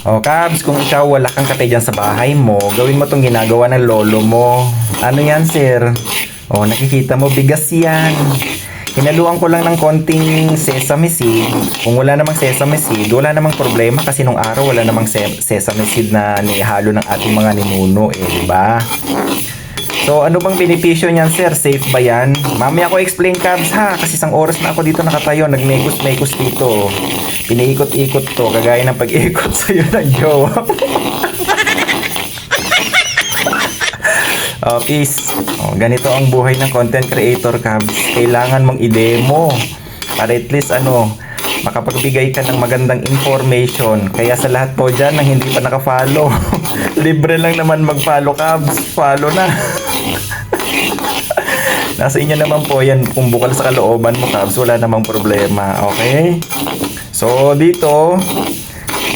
O, Kabs, kung ikaw wala kang kape dyan sa bahay mo, gawin mo tong ginagawa ng lolo mo. Ano yan, sir? O, nakikita mo, bigas yan. Hinaluan ko lang ng konting sesame seed. Kung wala namang sesame seed, wala namang problema kasi nung araw wala namang sesame seed na nihalo ng ating mga ninuno, di ba? So, ano bang benepisyo niyan, sir? Safe ba yan? Mamaya ko explain, Kabs, ha? Kasi isang oras na ako dito nakatayo. Nagmekos-mekos dito. Piniikot-ikot to. Kagaya ng pag-ikot sa'yo ng jowa. Peace. Ganito ang buhay ng content creator, Kabs. Kailangan mong i-demo. Para at least, makapagbigay ka ng magandang information. Kaya sa lahat po dyan na hindi pa nakafollow, libre lang naman mag-follow, Kabs. Follow na. Nasa inyo naman po yan. Kung bukal sa kalooban mo, Kabs, wala namang problema. Okay? So, dito,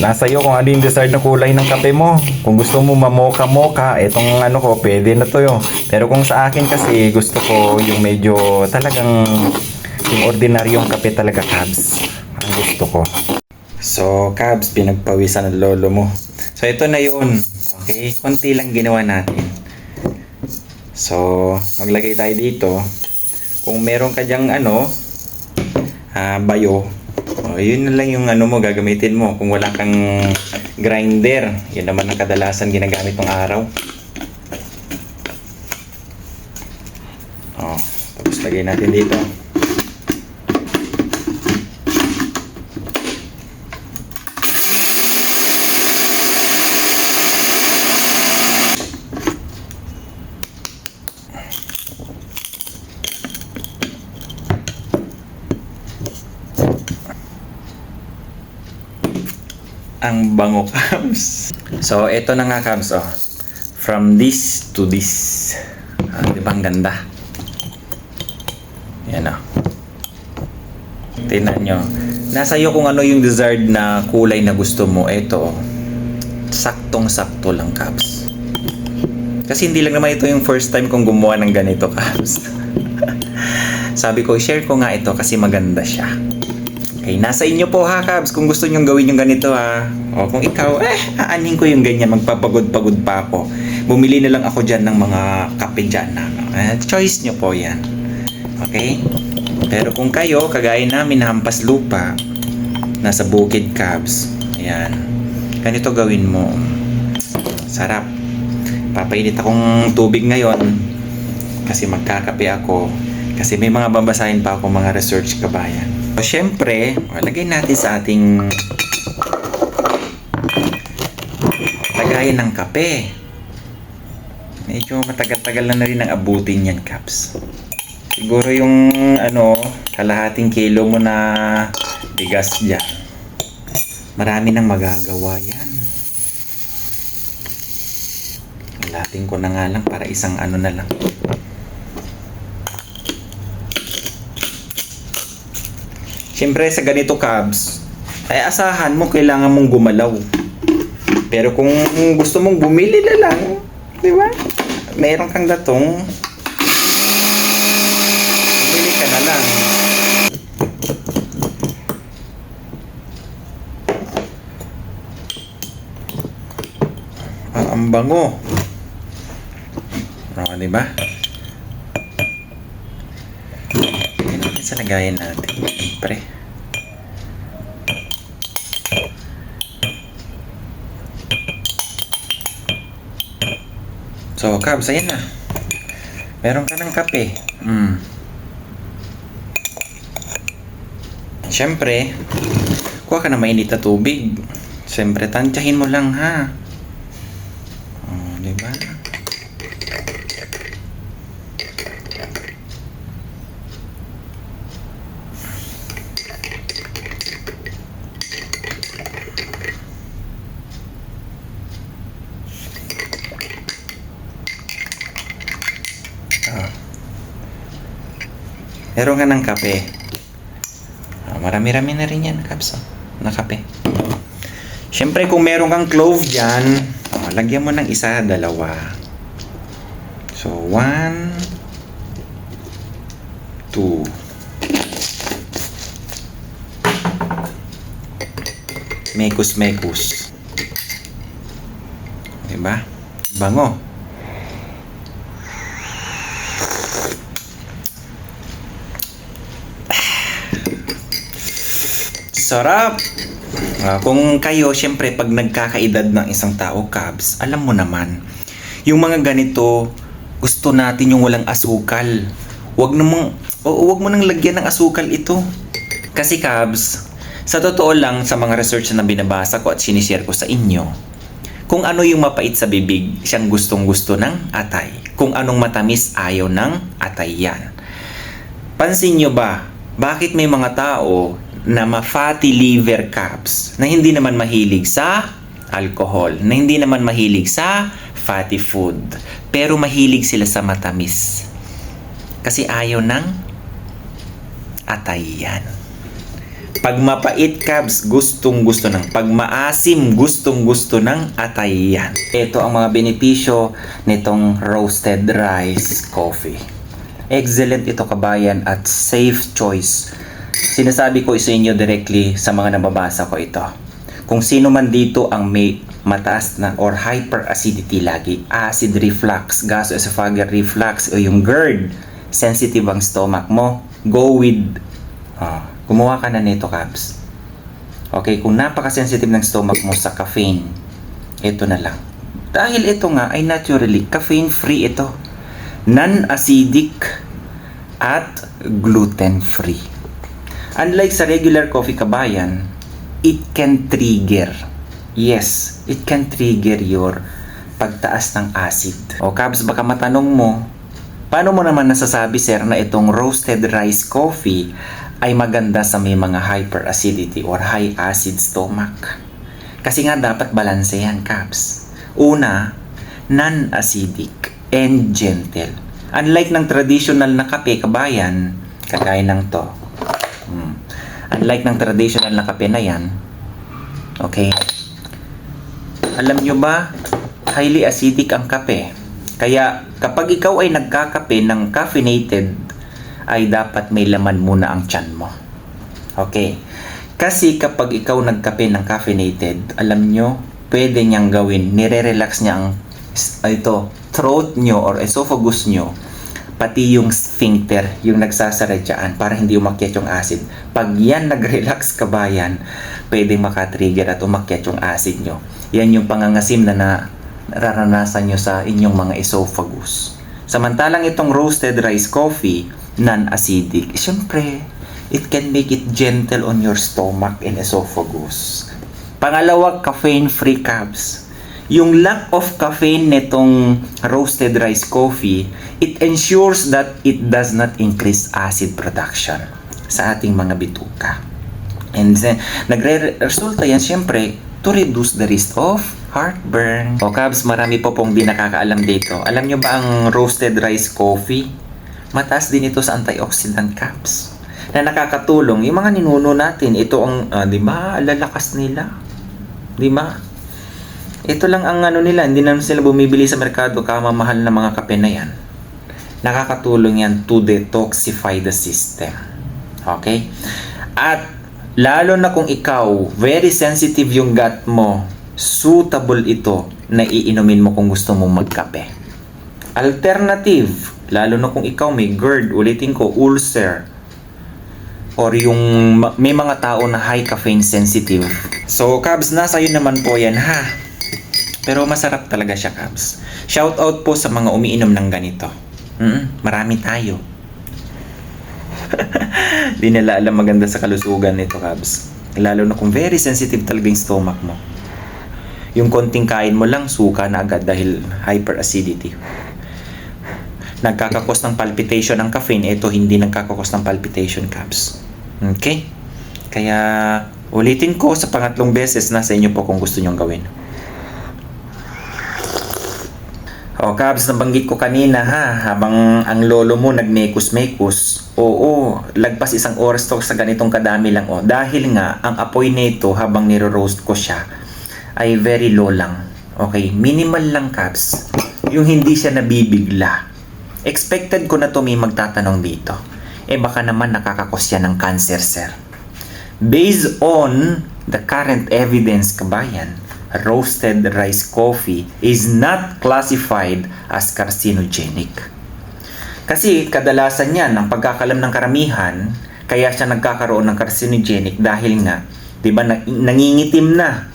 nasa iyo kung ano yung desired na kulay ng kape mo. Kung gusto mo mamoka-moka, etong ko, pwede na to yun. Pero kung sa akin kasi, gusto ko yung medyo talagang yung ordinaryong kape talaga, Kabs. Ang gusto ko. So, Kabs, pinagpawisan ng lolo mo. So, ito na yun. Okay? Konti lang ginawa natin. So, maglagay tayo dito. Kung meron ka dyang bayo, yun na lang yung mo gagamitin mo. Kung wala kang grinder, yun naman ang kadalasan ginagamit ng araw. Tapos lagay natin dito. Ang bango, Kabs. So, ito na nga, Kabs. From this to this. Di ba ang ganda? Yan tingnan nyo. Nasa iyo kung ano yung desired na kulay na gusto mo. Ito, saktong-sakto lang, Kabs. Kasi hindi lang naman ito yung first time kong gumawa ng ganito, Kabs. Sabi ko, share ko nga ito kasi maganda siya. Okay, nasa inyo po ha, Kabs, kung gusto nyong gawin yung ganito ha. O kung ikaw, aanin ko yung ganyan, magpapagod-pagod pa ako. Bumili na lang ako dyan ng mga kape dyan. Choice nyo po yan. Okay? Pero kung kayo, kagaya namin, hampas lupa, nasa bukid, Kabs, ayan, ganito gawin mo. Sarap. Papainit akong tubig ngayon kasi magkakape ako. Kasi may mga babasahin pa ako mga research, kabayan. So, syempre, lagay natin sa ating lagayan ng kape. Medyo matagal-tagal na rin ang abutin yan, Kabs. Siguro yung kalahating kilo mo na bigas dyan. Marami nang magagawa yan. Lahatin ko na nga lang para isang na lang. Siyempre sa ganito, Kabs, ay asahan mo kailangan mong gumalaw. Pero kung gusto mong bumili na lang, di ba? Meron kang datong, bumili ka na lang. Ang bango. Di ba? Yan natin sa lagayan natin. Siyempre. So, Kabs, ayan na. Meron ka ng kape. Siyempre, kuha ka na mainit na tubig. Siyempre, tansyahin mo lang, ha? Diba? Meron ka ng kape. Marami-rami na rin yan, Kabs, na kape. Siyempre, kung meron kang clove dyan, lagyan mo ng isa, dalawa. So, 1, 2. Mekus-mekus. Diba? Bango. Sarap! Kung kayo, syempre, pag nagkakaedad ng isang tao, Cubs, alam mo naman, yung mga ganito, gusto natin yung walang asukal. Wag mo nang lagyan ng asukal ito. Kasi, Cubs, sa totoo lang, sa mga research na binabasa ko at sinishare ko sa inyo, kung ano yung mapait sa bibig, siyang gustong-gusto ng atay. Kung anong matamis, ayaw ng atay yan. Pansin nyo ba, bakit may mga tao na ma-fatty liver, Cubs, na hindi naman mahilig sa alcohol, na hindi naman mahilig sa fatty food, pero mahilig sila sa matamis? Kasi ayaw ng atay yan. Pag mapait, Cubs, gustong-gusto ng. Pag maasim, gustong-gusto ng atay yan. Ito ang mga benepisyo nitong roasted rice coffee. Excellent ito, kabayan, at safe choice. Sinasabi ko sa inyo directly sa mga nababasa ko ito. Kung sino man dito ang may mataas na or hyperacidity lagi, acid reflux, gastroesophageal reflux, o yung GERD, sensitive ang stomach mo, go with, gumawa ka na nito, Cubs. Okay, kung napaka-sensitive ng stomach mo sa caffeine, ito na lang. Dahil ito nga ay naturally caffeine-free ito. Non-acidic at gluten-free. Unlike sa regular coffee, kabayan, it can trigger. Yes, it can trigger your pagtaas ng acid. O Cubs, baka matanong mo, paano mo naman nasasabi, sir, na itong roasted rice coffee ay maganda sa may mga hyperacidity or high acid stomach? Kasi nga dapat balanse yan, Cubs. Una, non-acidic and gentle. Unlike ng traditional na kape, kabayan, kagaya ng to. Unlike ng traditional na kape na yan, okay, alam nyo ba, highly acidic ang kape. Kaya kapag ikaw ay nagkakape ng caffeinated, ay dapat may laman muna ang tiyan mo. Okay, kasi kapag ikaw nagkape ng caffeinated, alam nyo, pwede niyang gawin, nire-relax niya ang throat nyo or esophagus nyo, pati yung sphincter, yung nagsasara dyan, para hindi umakyat yung acid. Pag yan nag-relax, kabayan, pwedeng makatrigger at umakyat yung acid nyo. Yan yung pangangasim na nararanasan nyo sa inyong mga esophagus. Samantalang itong roasted rice coffee, non-acidic, syempre, it can make it gentle on your stomach and esophagus. Pangalawa, caffeine-free, Cubs. Yung lack of caffeine nitong roasted rice coffee, it ensures that it does not increase acid production sa ating mga bituka. And then, nagre-resulta yan syempre to reduce the risk of heartburn. O Cubs, marami po pong di nakakaalam dito. Alam nyo ba ang roasted rice coffee? Mataas din ito sa antioxidant, Cubs, na nakakatulong. Yung mga ninuno natin, ito ang, di ba, lalakas nila. Di ba? Ito lang ang ano nila, hindi naman sila bumibili sa merkado, kamamahal na mga kape na yan. Nakakatulong yan to detoxify the system. Okay? At lalo na kung ikaw, very sensitive yung gut mo, suitable ito na iinumin mo kung gusto mong magkape. Alternative, lalo na kung ikaw may GERD, ulitin ko, ulcer, or yung may mga tao na high caffeine sensitive. So, Cubs, nasa yun naman po yan, ha? Pero masarap talaga siya, Cubs. Shout out po sa mga umiinom ng ganito. Marami tayo. Di nila alam maganda sa kalusugan nito, Cubs. Lalo na kung very sensitive talaga yung stomach mo. Yung konting kain mo lang, suka na agad dahil hyperacidity. Nagkakakos ng palpitation ng caffeine. Ito hindi nagkakakos ng palpitation, Cubs. Okay? Kaya ulitin ko sa pangatlong beses, nasa inyo po kung gusto nyong gawin. O Cubs, nabanggit ko kanina, ha, habang ang lolo mo nagmekos-mekos, oo, lagpas isang oras to sa ganitong kadami lang. Dahil nga, ang apoy nito habang niro-roast ko siya ay very low lang. Okay, minimal lang, Cubs. Yung hindi siya nabibigla. Expected ko na to may magtatanong dito. Baka naman nakakakos yan ng cancer, sir. Based on the current evidence, kabayan, roasted rice coffee is not classified as carcinogenic. Kasi kadalasan yan, ang pagkakalam ng karamihan, kaya siya nagkakaroon ng carcinogenic dahil nga, di ba, nangingitim na.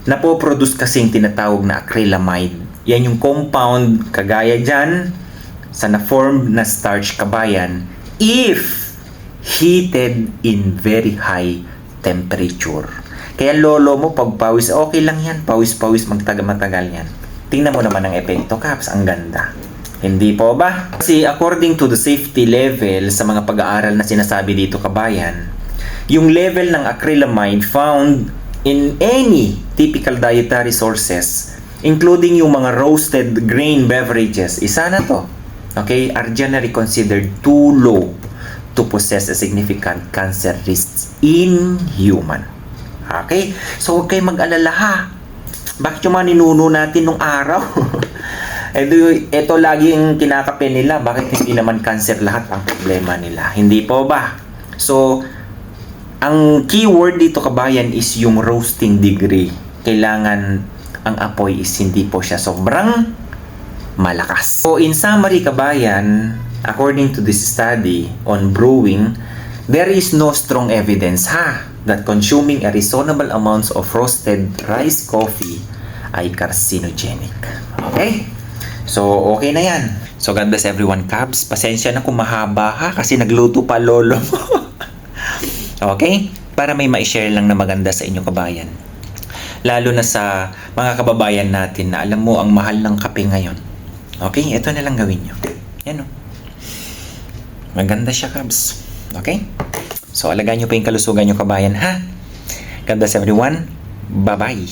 Napoproduce kasi yung tinatawag na acrylamide. Yan yung compound kagaya dyan sa na-form na starch kabayan if heated in very high temperature. Kaya lolo mo, pag pawis, okay lang yan. Pawis-pawis, matagal yan. Tingnan mo naman ang epekto, Kaps. Ang ganda. Hindi po ba? Kasi according to the safety level sa mga pag-aaral na sinasabi dito kabayan, yung level ng acrylamide found in any typical dietary sources, including yung mga roasted grain beverages, isa na to, okay, are generally considered too low to possess a significant cancer risks in human. Okay? So, huwag kayo mag-alala ha. Bakit yung mga ninuno natin nung araw? Ito lagi yung kinakape nila. Bakit hindi naman cancer lahat ang problema nila? Hindi po ba? So, ang keyword dito kabayan is yung roasting degree. Kailangan ang apoy is hindi po siya sobrang malakas. So, in summary kabayan, according to this study on brewing, there is no strong evidence that consuming a reasonable amounts of roasted rice coffee ay carcinogenic. Okay? So, okay na yan. So, God bless everyone, Cabs. Pasensya na kung mahaba kasi nagluto pa lolo mo. Okay? Para may ma-share lang na maganda sa inyong kabayan. Lalo na sa mga kababayan natin na alam mo ang mahal ng kape ngayon. Okay? Ito na lang gawin nyo. Yan o. Maganda siya, Cabs. Okay? So, alagaan nyo pa yung kalusugan nyo kabayan, ha? God bless everyone. Bye-bye.